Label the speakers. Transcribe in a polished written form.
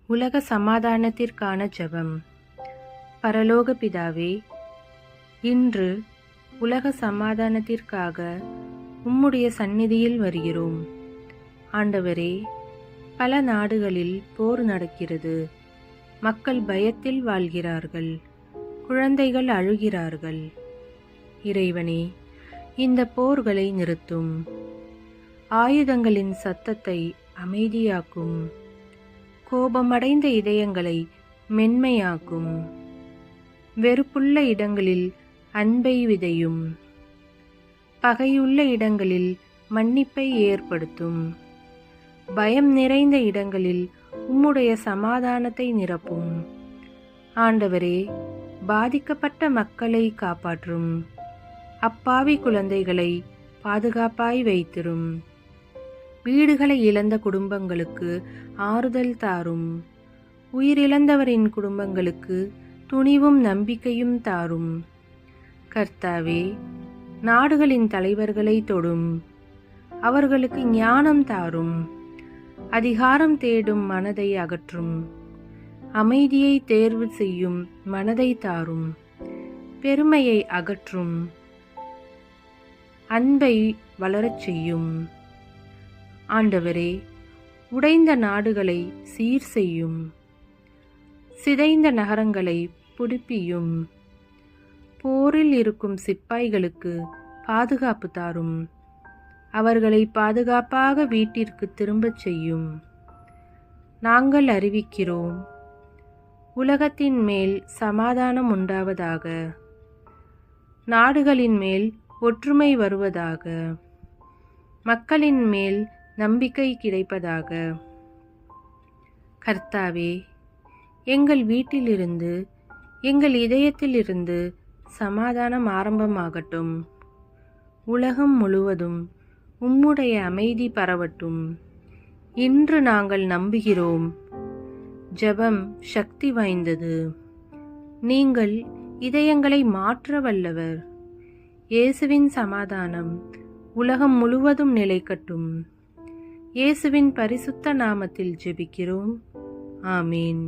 Speaker 1: உலக சமாதானத்திற்கான ஜெபம். பரலோக பிதாவே, இன்று உலக சமாதானத்திற்காக உம்முடைய சந்நிதியில் வருகிறோம். ஆண்டவரே, பல நாடுகளில் போர் நடக்கிறது. மக்கள் பயத்தில் வாழ்கிறார்கள். குழந்தைகள் அழுகிறார்கள். இறைவனே, இந்த போர்களை நிறுத்தும். ஆயுதங்களின் சத்தத்தை அமைதியாக்கும். கோபமடைந்த இதயங்களை மென்மையாக்கும். வெறுப்புள்ள இடங்களில் அன்பை விதையும். பகையுள்ள இடங்களில் மன்னிப்பை ஏற்படுத்தும். பயம் நிறைந்த இடங்களில் உம்முடைய சமாதானத்தை நிரப்பும். ஆண்டவரே, பாதிக்கப்பட்ட மக்களை காப்பாற்றும். அப்பாவி குழந்தைகளை பாதுகாப்பாய் வைத்திரும். வீடுகளை இழந்த குடும்பங்களுக்கு ஆறுதல் தாரும். உயிரிழந்தவரின் குடும்பங்களுக்கு துணிவும் நம்பிக்கையும் தாரும். கர்த்தாவே, நாடுகளின் தலைவர்களை தொடும். அவர்களுக்கு ஞானம் தாரும். அதிகாரம் தேடும் மனதை அகற்றும். அமைதியை தேர்வு செய்யும் மனதை தாரும். பெருமையை அகற்றும். அன்பை வளரச் செய்யும். ஆண்டவரே, உடைந்த நாடுகளை சீர் செய்யும். சிதைந்த நகரங்களை புதுப்பியும். போரில் இருக்கும் சிப்பாய்களுக்கு பாதுகாப்பு தாரும். அவர்களை பாதுகாப்பாக வீட்டிற்கு திரும்பச் செய்யும். நாங்கள் அறிவிக்கிறோம், உலகத்தின் மேல் சமாதானம் உண்டாவதாக. நாடுகளின் மேல் ஒற்றுமை வருவதாக. மக்களின் மேல் நம்பிக்கை கிடைப்பதாக. கர்த்தாவே, எங்கள் வீட்டிலிருந்து, எங்கள் இதயத்திலிருந்து சமாதானம் ஆரம்பமாகட்டும். உலகம் முழுவதும் உம்முடைய அமைதி பரவட்டும். இன்று நாங்கள் நம்புகிறோம், ஜெபம் சக்தி வாய்ந்தது. நீங்கள் இதயங்களை மாற்ற வல்லவர். இயேசுவின் சமாதானம் உலகம் முழுவதும் நிலைக்கட்டும். இயேசுவின் பரிசுத்த நாமத்தில் ஜெபிக்கிறோம். ஆமீன்.